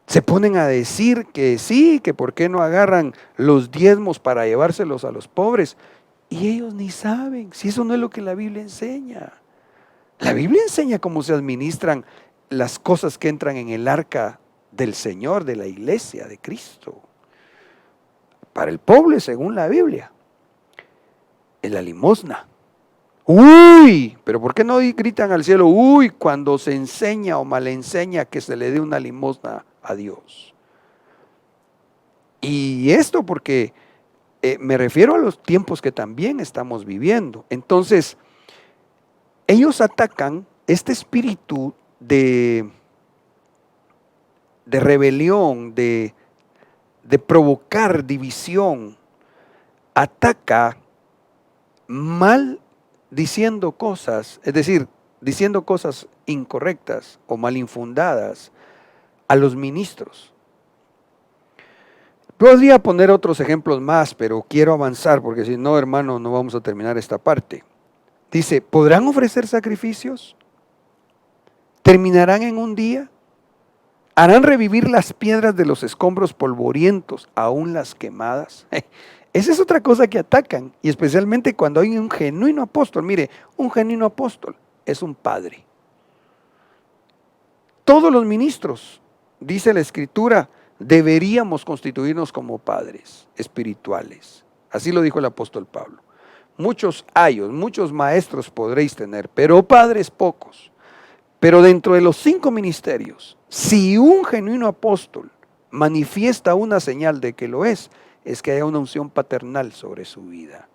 Se ponen a decir que sí, que por qué no agarran los diezmos para llevárselos a los pobres. Y ellos ni saben si eso no es lo que la Biblia enseña. La Biblia enseña cómo se administran las cosas que entran en el arca del Señor, de la iglesia, de Cristo. Para el pobre, según la Biblia, es la limosna. Uy, pero ¿por qué no gritan al cielo? Uy, cuando se enseña o mal enseña que se le dé una limosna a Dios. Y esto porque me refiero a los tiempos que también estamos viviendo. Entonces, ellos atacan este espíritu de rebelión, de provocar división. Ataca mal diciendo cosas, es decir, diciendo cosas incorrectas o mal infundadas a los ministros. Podría poner otros ejemplos más, pero quiero avanzar porque si no, hermano, no vamos a terminar esta parte. Dice, ¿podrán ofrecer sacrificios? ¿Terminarán en un día? ¿Harán revivir las piedras de los escombros polvorientos, aún las quemadas? Esa es otra cosa que atacan, y especialmente cuando hay un genuino apóstol. Mire, un genuino apóstol es un padre. Todos los ministros, dice la Escritura, deberíamos constituirnos como padres espirituales. Así lo dijo el apóstol Pablo. Muchos ayos, muchos maestros podréis tener, pero padres pocos. Pero dentro de los 5 ministerios, si un genuino apóstol manifiesta una señal de que lo es que haya una unción paternal sobre su vida.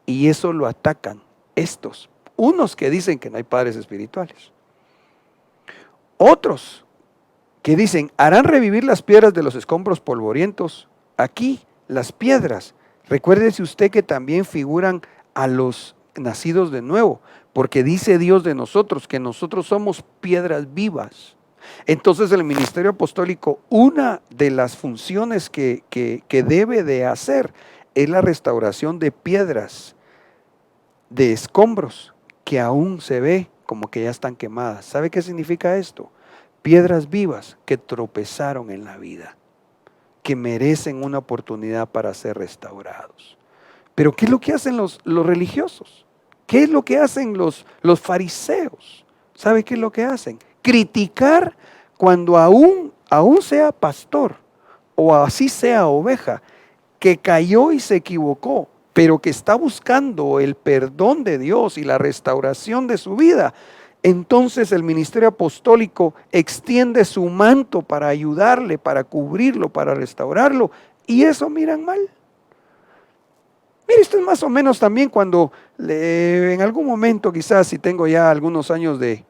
Y eso lo atacan estos, unos que dicen que no hay padres espirituales. Otros que dicen, harán revivir las piedras de los escombros polvorientos. Aquí, las piedras, recuérdese usted que también figuran a los nacidos de nuevo, porque dice Dios de nosotros que nosotros somos piedras vivas. Entonces el ministerio apostólico, una de las funciones que debe de hacer es la restauración de piedras, de escombros que aún se ve como que ya están quemadas. ¿Sabe qué significa esto? Piedras vivas que tropezaron en la vida, que merecen una oportunidad para ser restaurados. Pero ¿qué es lo que hacen los religiosos? ¿Qué es lo que hacen los fariseos? ¿Sabe qué es lo que hacen? Criticar cuando aún sea pastor o así sea oveja, que cayó y se equivocó, pero que está buscando el perdón de Dios y la restauración de su vida. Entonces el ministerio apostólico extiende su manto para ayudarle, para cubrirlo, para restaurarlo, y eso miran mal. Mire, esto es más o menos también cuando en algún momento, quizás si tengo ya algunos años de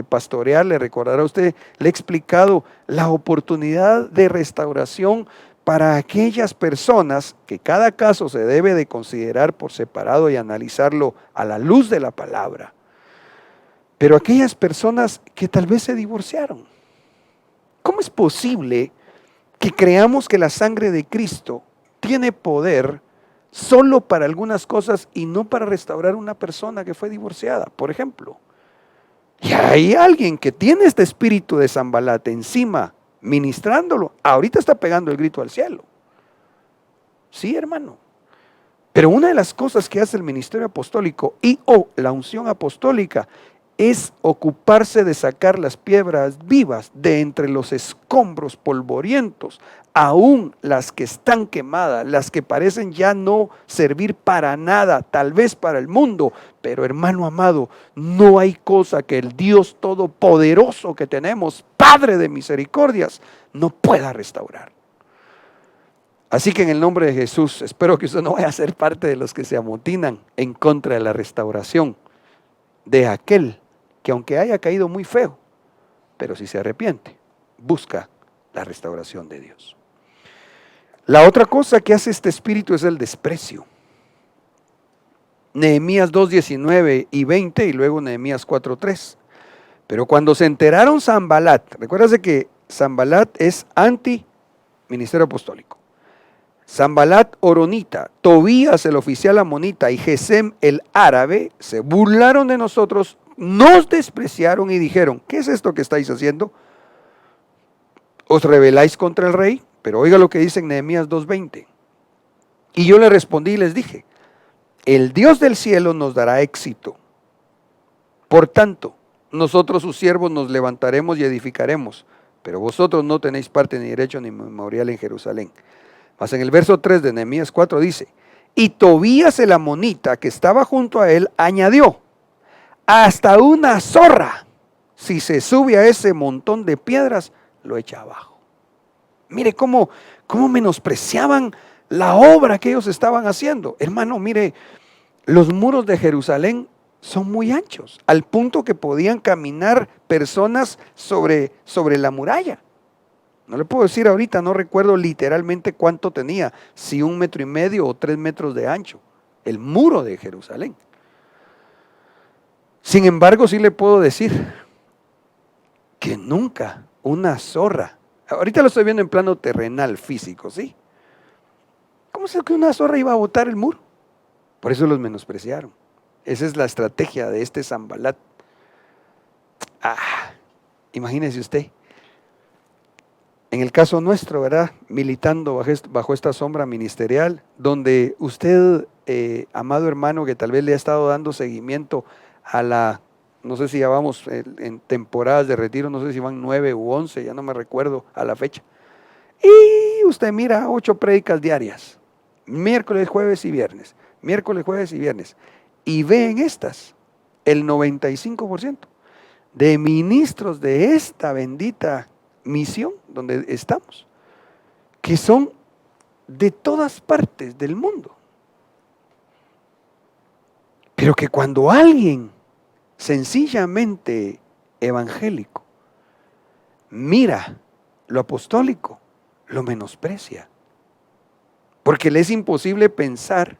pastorear, le recordará usted, le he explicado la oportunidad de restauración para aquellas personas que cada caso se debe de considerar por separado y analizarlo a la luz de la palabra. Pero aquellas personas que tal vez se divorciaron. ¿Cómo es posible que creamos que la sangre de Cristo tiene poder solo para algunas cosas y no para restaurar una persona que fue divorciada, por ejemplo? Y hay alguien que tiene este espíritu de Sanbalat encima, ministrándolo, ahorita está pegando el grito al cielo. Sí, hermano. Pero una de las cosas que hace el ministerio apostólico o la unción apostólica es ocuparse de sacar las piedras vivas de entre los escombros polvorientos, aún las que están quemadas, las que parecen ya no servir para nada, tal vez para el mundo. Pero hermano amado, no hay cosa que el Dios todopoderoso que tenemos, Padre de misericordias, no pueda restaurar. Así que en el nombre de Jesús, espero que usted no vaya a ser parte de los que se amotinan en contra de la restauración de aquel que aunque haya caído muy feo, pero si se arrepiente, busca la restauración de Dios. La otra cosa que hace este espíritu es el desprecio. Nehemías 2:19 y 20 y luego Nehemías 4:3. Pero cuando se enteraron Sanbalat, recuérdase que Sanbalat es ministerio apostólico. Sanbalat Horonita, Tobías el oficial amonita y Gesem el árabe se burlaron de nosotros, nos despreciaron y dijeron, ¿qué es esto que estáis haciendo? ¿Os rebeláis contra el rey? Pero oiga lo que dice en Nehemías 2:20. Y yo le respondí y les dije, el Dios del cielo nos dará éxito. Por tanto, nosotros sus siervos nos levantaremos y edificaremos, pero vosotros no tenéis parte ni derecho ni memorial en Jerusalén. Mas en el verso 3 de Nehemías 4 dice, y Tobías el amonita que estaba junto a él añadió, hasta una zorra, si se sube a ese montón de piedras, lo echa abajo. Mire cómo menospreciaban la obra que ellos estaban haciendo. Hermano, mire, los muros de Jerusalén son muy anchos, al punto que podían caminar personas sobre la muralla. No le puedo decir ahorita, no recuerdo literalmente cuánto tenía, si 1,5 metros o 3 metros de ancho, el muro de Jerusalén. Sin embargo, sí le puedo decir que nunca una zorra, ahorita lo estoy viendo en plano terrenal, físico, ¿sí? ¿Cómo es que una zorra iba a botar el muro? Por eso los menospreciaron. Esa es la estrategia de este Sanbalat. Imagínese usted. En el caso nuestro, ¿verdad? Militando bajo esta sombra ministerial, donde usted, amado hermano, que tal vez le ha estado dando seguimiento a no sé si ya vamos en temporadas de retiro, no sé si van 9 u 11, ya no me recuerdo a la fecha. Y usted mira 8 prédicas diarias, miércoles, jueves y viernes, miércoles, jueves y viernes, y ve en estas el 95% de ministros de esta bendita misión donde estamos, que son de todas partes del mundo, pero que cuando alguien sencillamente evangélico mira lo apostólico, lo menosprecia, porque le es imposible pensar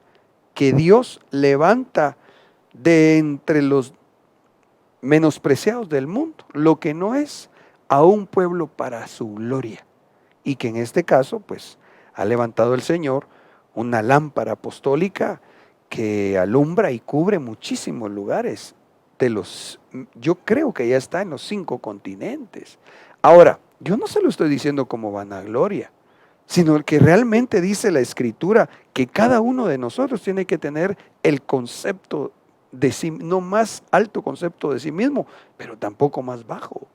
que Dios levanta de entre los menospreciados del mundo lo que no es a un pueblo para su gloria, y que en este caso pues ha levantado el Señor una lámpara apostólica que alumbra y cubre muchísimos lugares yo creo que ya está en los 5 continentes. Ahora, yo no se lo estoy diciendo como vanagloria, sino que realmente dice la Escritura que cada uno de nosotros tiene que tener el concepto de sí, no más alto concepto de sí mismo, pero tampoco más bajo.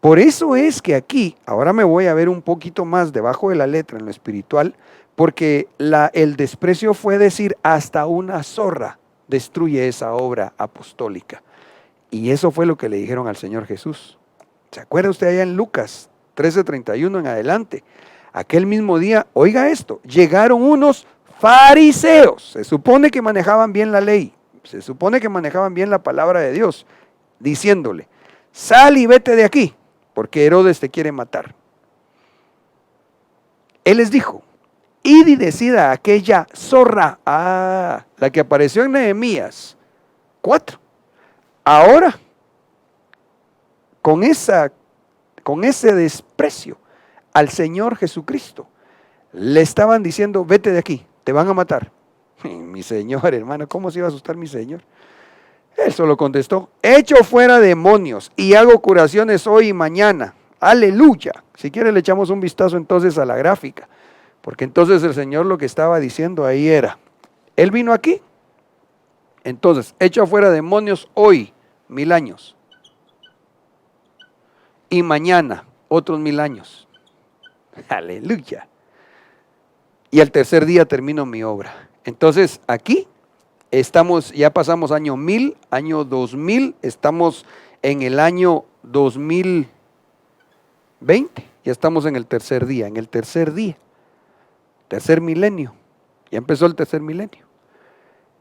Por eso es que aquí, ahora me voy a ver un poquito más debajo de la letra en lo espiritual, porque el desprecio fue decir hasta una zorra destruye esa obra apostólica. Y eso fue lo que le dijeron al Señor Jesús. ¿Se acuerda usted allá en Lucas 13:31 en adelante? Aquel mismo día, oiga esto, llegaron unos fariseos, se supone que manejaban bien la ley, se supone que manejaban bien la palabra de Dios, diciéndole, sal y vete de aquí, porque Herodes te quiere matar. Él les dijo, id y decida a aquella zorra, la que apareció en Nehemías 4. Ahora, con ese desprecio al Señor Jesucristo, le estaban diciendo, vete de aquí, te van a matar. Mi Señor, hermano, ¿cómo se iba a asustar mi Señor? Él solo contestó, echo fuera demonios y hago curaciones hoy y mañana. Aleluya. Si quiere le echamos un vistazo entonces a la gráfica, porque entonces el Señor lo que estaba diciendo ahí era, Él vino aquí, entonces echo fuera demonios hoy, 1000 años, y mañana otros 1000 años. Aleluya. Y al tercer día termino mi obra. Entonces aquí estamos, ya pasamos año 1000, año 2000, estamos en el año 2020, ya estamos en el tercer día, tercer milenio, ya empezó el tercer milenio.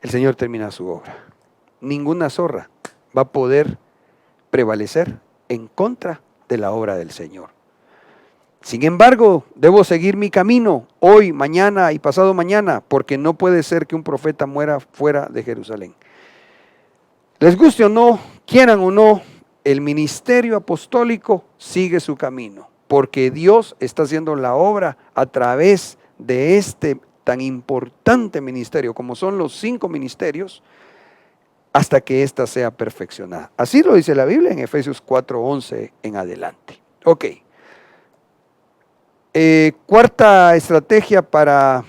El Señor termina su obra. Ninguna zorra va a poder prevalecer en contra de la obra del Señor. Sin embargo, debo seguir mi camino hoy, mañana y pasado mañana, porque no puede ser que un profeta muera fuera de Jerusalén. Les guste o no, quieran o no, el ministerio apostólico sigue su camino. porque Dios está haciendo la obra a través de este tan importante ministerio, como son los 5 ministerios, hasta que ésta sea perfeccionada. Así lo dice la Biblia en Efesios 4:11 en adelante. Ok. Cuarta estrategia para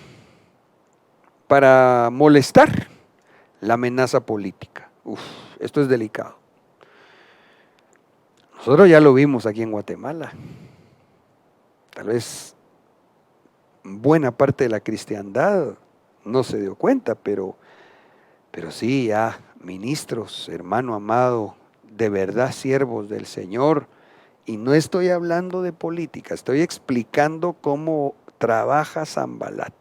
molestar, la amenaza política. Esto es delicado. Nosotros ya lo vimos aquí en Guatemala. Tal vez buena parte de la cristiandad no se dio cuenta, pero sí, ya ministros, hermano amado, de verdad siervos del Señor, y no estoy hablando de política, estoy explicando cómo trabaja Sanbalat.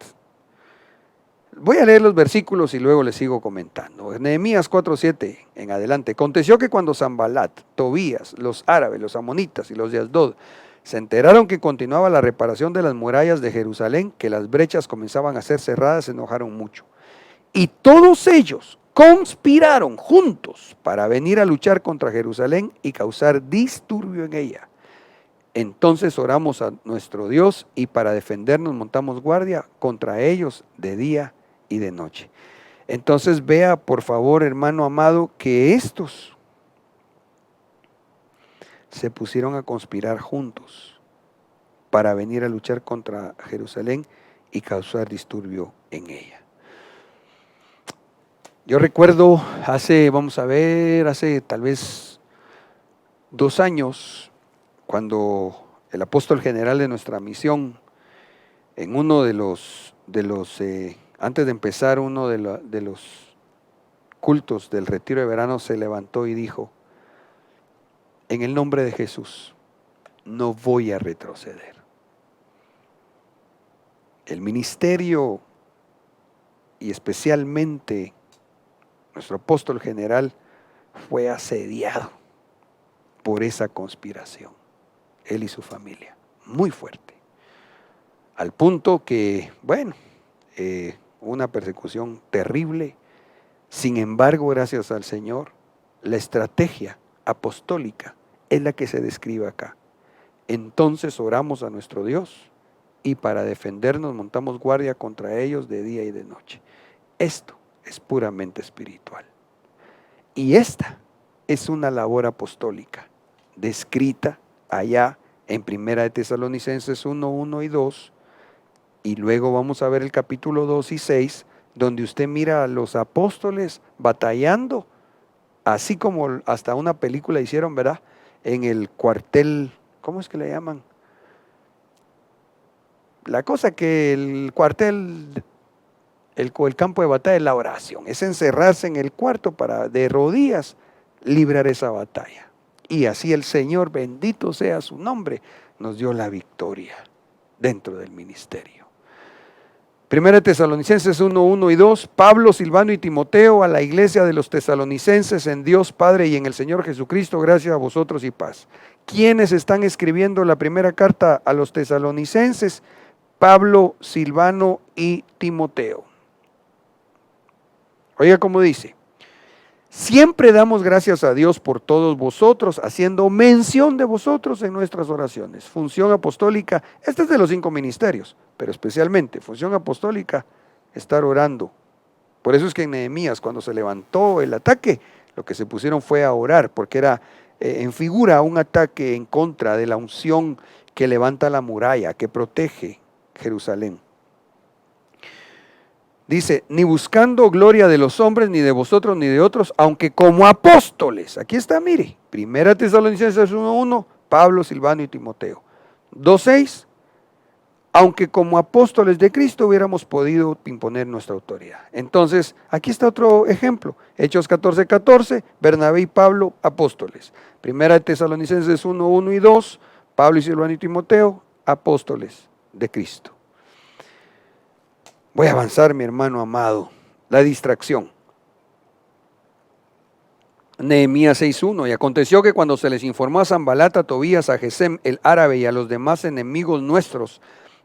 Voy a leer los versículos y luego les sigo comentando. Nehemías 4:7 en adelante. Aconteció que cuando Sanbalat, Tobías, los árabes, los amonitas y los de Asdod se enteraron que continuaba la reparación de las murallas de Jerusalén, que las brechas comenzaban a ser cerradas, se enojaron mucho. Y todos ellos conspiraron juntos para venir a luchar contra Jerusalén y causar disturbio en ella. Entonces oramos a nuestro Dios y para defendernos montamos guardia contra ellos de día y de noche. Entonces vea, por favor, hermano amado, que estos se pusieron a conspirar juntos para venir a luchar contra Jerusalén y causar disturbio en ella. Yo recuerdo hace tal vez 2 años, cuando el apóstol general de nuestra misión, en uno de los antes de empezar uno de los cultos del retiro de verano, se levantó y dijo: en el nombre de Jesús, no voy a retroceder. El ministerio, y especialmente nuestro apóstol general, fue asediado por esa conspiración, él y su familia, muy fuerte, al punto que, una persecución terrible. Sin embargo, gracias al Señor, la estrategia apostólica es la que se describe acá. Entonces oramos a nuestro Dios y para defendernos montamos guardia contra ellos de día y de noche. Esto es puramente espiritual. Y esta es una labor apostólica descrita allá en Primera de Tesalonicenses 1:1 y 2, y luego vamos a ver el capítulo 2 y 6, donde usted mira a los apóstoles batallando, así como hasta una película hicieron, ¿verdad? En el cuartel, ¿cómo es que le llaman? La cosa que el cuartel, el campo de batalla es la oración, es encerrarse en el cuarto para de rodillas librar esa batalla. Y así el Señor, bendito sea su nombre, nos dio la victoria dentro del ministerio. Primera Tesalonicenses 1:1 y 2, Pablo, Silvano y Timoteo, a la iglesia de los tesalonicenses en Dios Padre y en el Señor Jesucristo, gracias a vosotros y paz. ¿Quiénes están escribiendo la primera carta a los tesalonicenses? Pablo, Silvano y Timoteo. Oiga cómo dice: siempre damos gracias a Dios por todos vosotros, haciendo mención de vosotros en nuestras oraciones. Función apostólica, este es de los 5 ministerios, pero especialmente función apostólica, estar orando. Por eso es que en Nehemías, cuando se levantó el ataque, lo que se pusieron fue a orar, porque era en figura un ataque en contra de la unción que levanta la muralla, que protege Jerusalén. Dice: ni buscando gloria de los hombres, ni de vosotros, ni de otros, aunque como apóstoles. Aquí está, mire, Primera Tesalonicenses 1:1, Pablo, Silvano y Timoteo. 2:6, aunque como apóstoles de Cristo hubiéramos podido imponer nuestra autoridad. Entonces, aquí está otro ejemplo. Hechos 14:14, Bernabé y Pablo, apóstoles. Primera Tesalonicenses 1:1 y 2, Pablo y Silvano y Timoteo, apóstoles de Cristo. Voy a avanzar, mi hermano amado. La distracción. Nehemías 6:1. Y aconteció que cuando se les informó a Sanbalat, a Tobías, a Gesem el árabe y a los demás enemigos nuestros,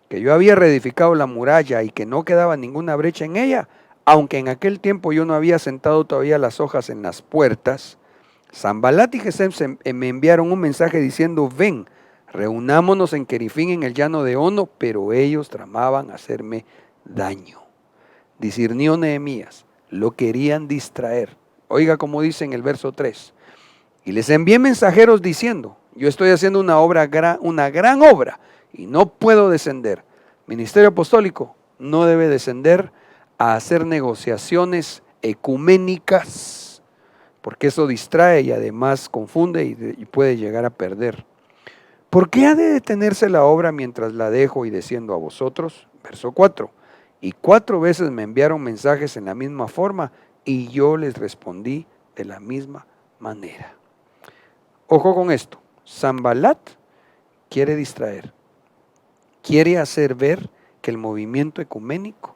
que yo había reedificado la muralla y que no quedaba ninguna brecha en ella, aunque en aquel tiempo yo no había sentado todavía las hojas en las puertas, Sanbalat y Gesem me enviaron un mensaje diciendo: ven, Reunámonos en Querifín, en el llano de Ono, pero ellos tramaban hacerme daño. Discernió Nehemías, lo querían distraer. Oiga como dice en el verso 3. Y les envié mensajeros diciendo, yo estoy haciendo una gran obra y no puedo descender. Ministerio apostólico no debe descender a hacer negociaciones ecuménicas, porque eso distrae y además confunde y puede llegar a perder. ¿Por qué ha de detenerse la obra mientras la dejo y desciendo a vosotros? Verso 4. Y 4 veces me enviaron mensajes en la misma forma y yo les respondí de la misma manera. Ojo con esto, Sanballat quiere distraer, quiere hacer ver que el movimiento ecuménico,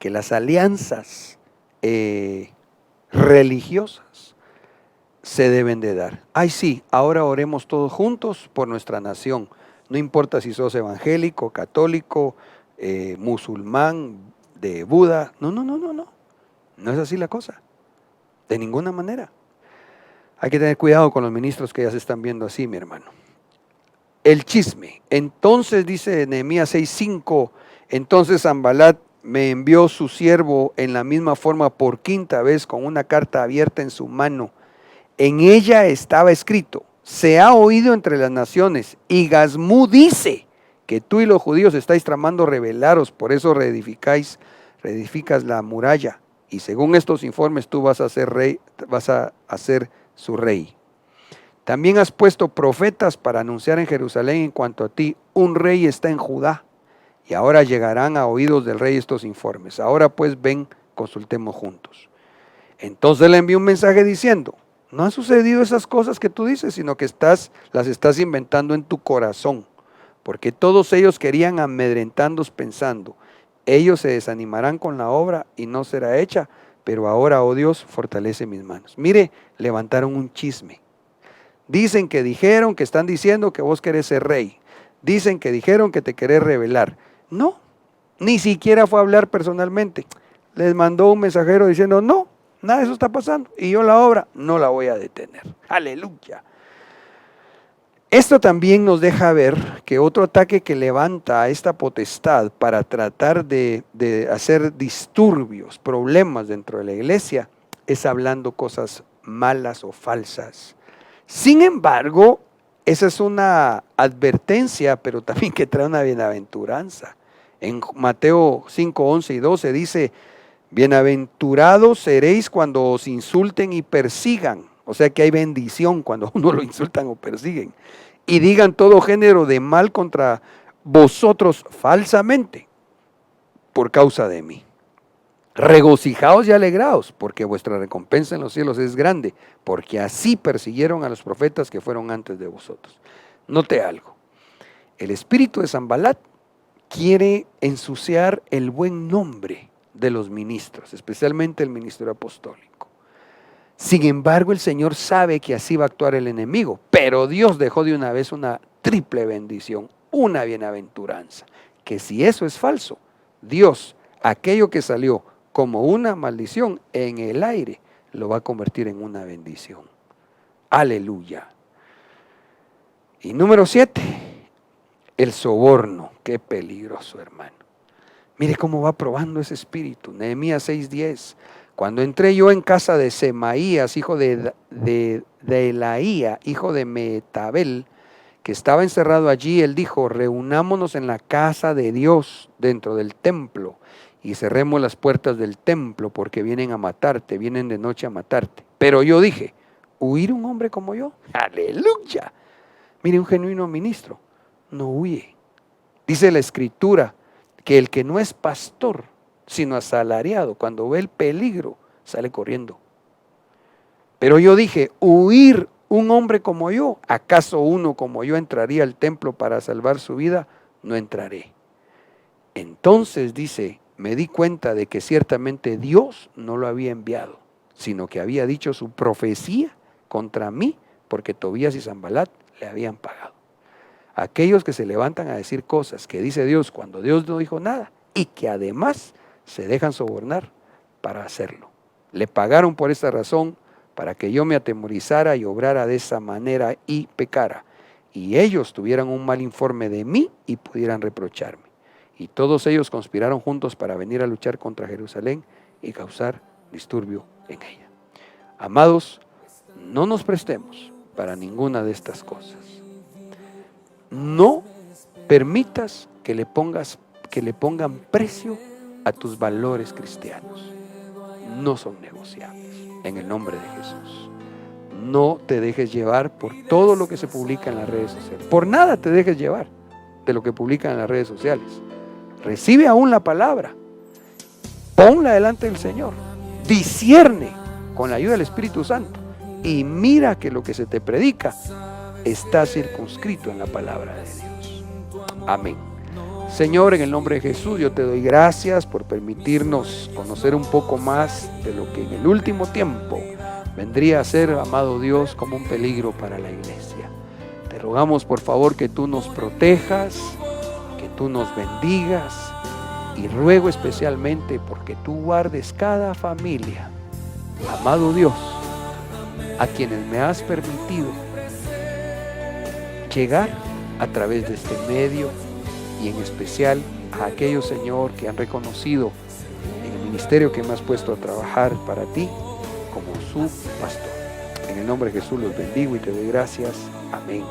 que las alianzas religiosas se deben de dar. Ay sí, ahora oremos todos juntos por nuestra nación, no importa si sos evangélico, católico, musulmán, de Buda, no es así la cosa, de ninguna manera. Hay que tener cuidado con los ministros que ya se están viendo así, mi hermano. El chisme. Entonces dice Nehemías 6:5, entonces Sanballat me envió su siervo en la misma forma por 5ª vez con una carta abierta en su mano. En ella estaba escrito, se ha oído entre las naciones y Gazmú dice que tú y los judíos estáis tramando rebelaros, por eso reedificas la muralla. Y según estos informes tú vas a ser rey, vas a ser su rey. También has puesto profetas para anunciar en Jerusalén en cuanto a ti, un rey está en Judá, y ahora llegarán a oídos del rey estos informes. Ahora pues ven, consultemos juntos. Entonces le envió un mensaje diciendo, no han sucedido esas cosas que tú dices, sino que las estás inventando en tu corazón, porque todos ellos querían amedrentarnos pensando, ellos se desanimarán con la obra y no será hecha, pero ahora, oh Dios, fortalece mis manos. Mire, levantaron un chisme. Dicen que dijeron, que están diciendo que vos querés ser rey. Dicen que dijeron que te querés rebelar. No, ni siquiera fue a hablar personalmente. Les mandó un mensajero diciendo, no, nada de eso está pasando. Y yo la obra no la voy a detener. Aleluya. Esto también nos deja ver que otro ataque que levanta a esta potestad para tratar de hacer disturbios, problemas dentro de la iglesia, es hablando cosas malas o falsas. Sin embargo, esa es una advertencia, pero también que trae una bienaventuranza. En Mateo 5, 11 y 12 dice, bienaventurados seréis cuando os insulten y persigan. O sea que hay bendición cuando uno lo insultan o persiguen. Y digan todo género de mal contra vosotros falsamente por causa de mí. Regocijaos y alegraos, porque vuestra recompensa en los cielos es grande, porque así persiguieron a los profetas que fueron antes de vosotros. Note algo, el espíritu de Sanballat quiere ensuciar el buen nombre de los ministros, especialmente el ministerio apostólico. Sin embargo, el Señor sabe que así va a actuar el enemigo, pero Dios dejó de una vez una triple bendición, una bienaventuranza, que si eso es falso, Dios, aquello que salió como una maldición en el aire, lo va a convertir en una bendición. Aleluya. Y número 7, el soborno. Qué peligroso, hermano. Mire cómo va probando ese espíritu. Nehemías 6:10. Cuando entré yo en casa de Semaías, hijo de Elaía, hijo de Metabel, que estaba encerrado allí, él dijo, reunámonos en la casa de Dios dentro del templo y cerremos las puertas del templo porque vienen a matarte, vienen de noche a matarte. Pero yo dije, ¿huir un hombre como yo? ¡Aleluya! Mire, un genuino ministro no huye. Dice la Escritura que el que no es pastor, sino asalariado, cuando ve el peligro, sale corriendo. Pero yo dije, huir un hombre como yo, ¿acaso uno como yo entraría al templo para salvar su vida? No entraré. Entonces dice, me di cuenta de que ciertamente Dios no lo había enviado, sino que había dicho su profecía contra mí, porque Tobías y Sanballat le habían pagado. Aquellos que se levantan a decir cosas que dice Dios cuando Dios no dijo nada y que además se dejan sobornar para hacerlo. Le pagaron por esta razón para que yo me atemorizara y obrara de esa manera y pecara. y ellos tuvieran un mal informe de mí y pudieran reprocharme. Y todos ellos conspiraron juntos para venir a luchar contra Jerusalén y causar disturbio en ella. Amados, no nos prestemos para ninguna de estas cosas. No permitas que le pongan precio a tus valores cristianos. No son negociables, en el nombre de Jesús. No te dejes llevar por todo lo que se publica en las redes sociales. Por nada te dejes llevar de lo que publican en las redes sociales. Recibe aún la palabra. Ponla delante del Señor. Discierne con la ayuda del Espíritu Santo. Y mira que lo que se te predica está circunscrito en la palabra de Dios. Amén. Señor, en el nombre de Jesús, yo te doy gracias por permitirnos conocer un poco más de lo que en el último tiempo vendría a ser, amado Dios, como un peligro para la iglesia. Te rogamos, por favor, que tú nos protejas, que tú nos bendigas, y ruego especialmente porque tú guardes cada familia, amado Dios, a quienes me has permitido llegar a través de este medio, y en especial a aquellos, Señor, que han reconocido en el ministerio que me has puesto a trabajar para ti como su pastor. En el nombre de Jesús los bendigo y te doy gracias. Amén.